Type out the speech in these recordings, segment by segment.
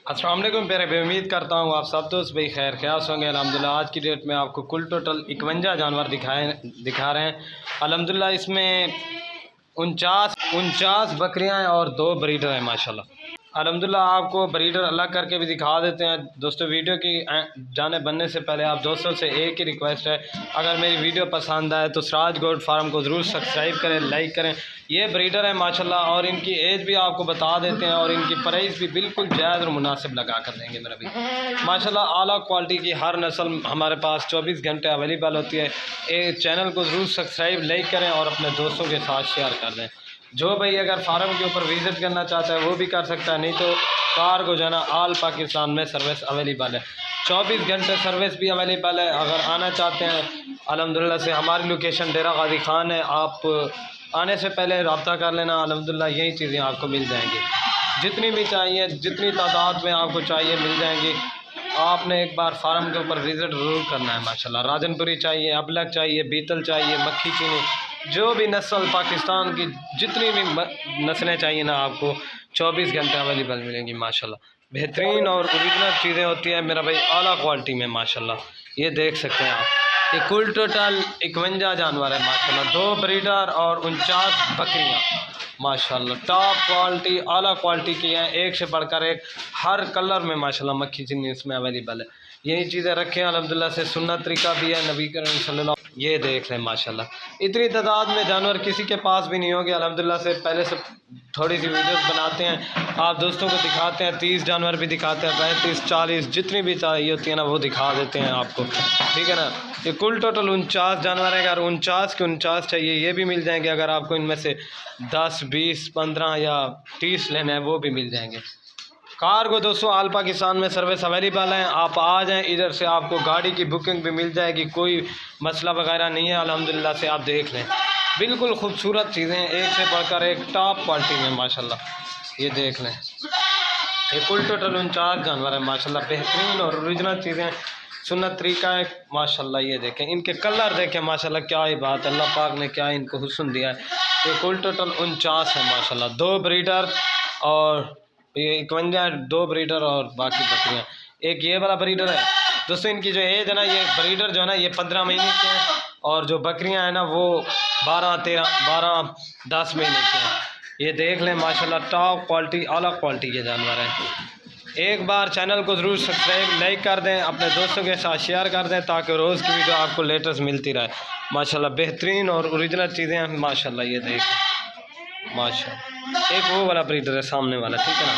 अस्सलाम वालेकुम प्यारे भाई, उम्मीद करता हूँ आप सब दोस्त भाई खैर ख्यास होंगे। अल्हम्दुलिल्लाह आज की डेट में आपको कुल टोटल 51 जानवर दिखा रहे हैं। अल्हम्दुलिल्लाह इसमें 49 बकरियाँ हैं और 2 ब्रीडर हैं माशाल्लाह। अल्हम्दुलिल्लाह आपको ब्रीडर अलग करके भी दिखा देते हैं। दोस्तों वीडियो की जाने बनने से पहले आप दोस्तों से एक ही रिक्वेस्ट है, अगर मेरी वीडियो पसंद आए तो सिराज गोट फार्म को ज़रूर सब्सक्राइब करें, लाइक करें। ये ब्रीडर है माशाल्लाह और इनकी एज भी आपको बता देते हैं और इनकी प्राइस भी बिल्कुल जायज़ और मुनासिब लगा कर देंगे मेरा भी माशाल्लाह। आला क्वालिटी की हर नस्ल हमारे पास 24 घंटे अवेलेबल होती है। चैनल को ज़रूर सब्सक्राइब लाइक करें और अपने दोस्तों के साथ शेयर कर दें। जो भाई अगर फार्म के ऊपर विज़िट करना चाहता है वो भी कर सकता है, नहीं तो कार को जाना आल पाकिस्तान में सर्विस अवेलेबल है। 24 घंटे सर्विस भी अवेलेबल है। अगर आना चाहते हैं अल्हम्दुलिल्लाह से हमारी लोकेशन डेरा गाजी खान है। आप आने से पहले रब्ता कर लेना, अल्हम्दुलिल्लाह यही चीज़ें आपको मिल जाएंगी। जितनी भी चाहिए, जितनी तादाद में आपको चाहिए मिल जाएंगी। आपने एक बार फार्म के ऊपर विज़िट ज़रूर करना है माशाल्लाह। राजनपुरी चाहिए, अबलग चाहिए, बीतल चाहिए, मक्खी चीनी, जो भी नस्ल पाकिस्तान की जितनी भी नस्लें चाहिए ना आपको 24 घंटे अवेलेबल मिलेंगी माशाल्लाह। बेहतरीन और ओरिजिनल चीज़ें होती हैं मेरा भाई, आला क्वालिटी में माशाल्लाह। ये देख सकते हैं आप, ये कुल टोटल 51 जानवर है माशाल्लाह। 2 ब्रीडर और 49 बकरियाँ माशाल्लाह। टॉप क्वालिटी आला क्वालिटी की हैं, एक से बढ़कर एक, हर कलर में माशाल्लाह मक्खी चीनी इसमें अवेलेबल है। यही चीज़ें रखें अल्हम्दुलिल्लाह से, सुन्नत तरीका भी है नबी करीम सल्लल्लाहु। ये देख लें माशाल्लाह, इतनी तादाद में जानवर किसी के पास भी नहीं होंगे अल्हम्दुलिल्लाह से। पहले से थोड़ी सी वीडियोस बनाते हैं, आप दोस्तों को दिखाते हैं, 30 जानवर भी दिखाते हैं, 35 40 जितनी भी चाहिए होती है ना वो दिखा देते हैं आपको, ठीक है ना। ये कुल टोटल 49 जानवर है। अगर 49 के 49 चाहिए ये भी मिल जाएंगे। अगर आपको इनमें से 10 20 15 या 30 लेने हैं वो भी मिल जाएंगे। कार को दोस्तों आल पाकिस्तान में सर्विस अवेलेबल है। आप आ जाएं, इधर से आपको गाड़ी की बुकिंग भी मिल जाएगी, कोई मसला वगैरह नहीं है अल्हम्दुलिल्लाह से। आप देख लें, बिल्कुल खूबसूरत चीज़ें, एक से बढ़कर एक टॉप क्वालिटी में माशाल्लाह। ये देख लें, ये कुल टोटल 49 जानवर है माशाल्लाह। बेहतरीन और ओरिजिनल चीज़ें, सुन्नत तरीका है माशाल्लाह। ये देखें, इनके कलर देखें माशाल्लाह, क्या ही बात, अल्लाह पाक ने क्या इनको हुस्न दिया है। ये कुल टोटल 49 है माशाल्लाह। 2 ब्रीडर और ये 51, 2 ब्रीडर और बाकी बकरियाँ। एक ये वाला ब्रीडर है दोस्तों। इनकी जो एज है ना, ये ब्रीडर जो है ना ये 15 महीने के हैं और जो बकरियाँ हैं ना वो 12 10 महीने के हैं। ये देख लें माशाल्लाह, टॉप क्वालिटी आला क्वालिटी के जानवर हैं। एक बार चैनल को ज़रूर सब्सक्राइब लाइक कर दें, अपने दोस्तों के साथ शेयर कर दें ताकि रोज़ की वीडियो आपको लेटेस्ट मिलती रहे माशाल्लाह। बेहतरीन और ओरिजिनल चीज़ें हैं माशाल्लाह। ये देखें माशाल्लाह, एक वो वाला ब्रीडर है सामने वाला, ठीक है ना।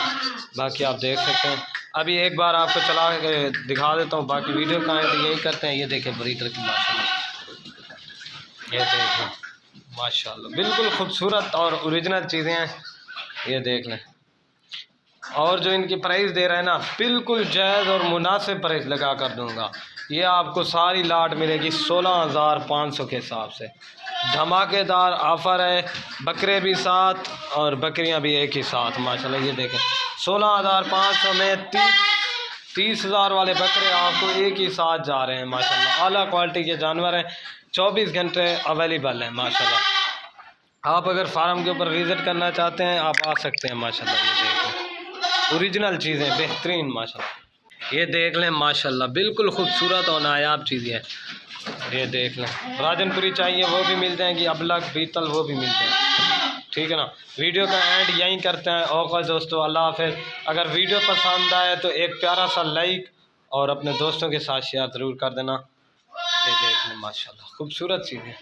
बाकी आप देख सकते हैं। अभी एक बार आपको चला के दिखा देता हूँ, बाकी वीडियो कहाँ है तो यही करते हैं। ये देखें ब्रीडर की माशाल्लाह, ये देखें माशाल्लाह, बिल्कुल खूबसूरत और ओरिजिनल चीज़ें हैं। ये देख लें, और जो इनकी प्राइस दे रहे हैं ना बिल्कुल जायज़ और मुनासिब प्राइस लगा कर दूँगा। ये आपको सारी लाट मिलेगी 16,500 के हिसाब से। धमाकेदार ऑफ़र है, बकरे भी साथ और बकरियां भी एक ही साथ माशाल्लाह। ये देखें 16,500 में 30,000 वाले बकरे आपको एक ही साथ जा रहे हैं माशाल्लाह। आला क्वालिटी के जानवर हैं, 24 घंटे अवेलेबल हैं माशाल्लाह। आप अगर फार्म के ऊपर विज़िट करना चाहते हैं आप आ सकते हैं माशाल्लाह। ये देखें, ओरिजिनल चीज़ें बेहतरीन माशाल्लाह। ये देख लें माशाल्लाह, बिल्कुल खूबसूरत और नायाब चीज़ें हैं। ये देख लें, राजनपुरी चाहिए वो भी मिल जाएंगी, अबलग बीतल वो भी मिल जाएंगी, ठीक है ना। वीडियो का एंड यहीं करते हैं। ओके दोस्तों, अल्लाह हाफ़िज़। अगर वीडियो पसंद आए तो एक प्यारा सा लाइक और अपने दोस्तों के साथ शेयर ज़रूर कर देना। ये देख लें माशाल्लाह, खूबसूरत चीज़ें।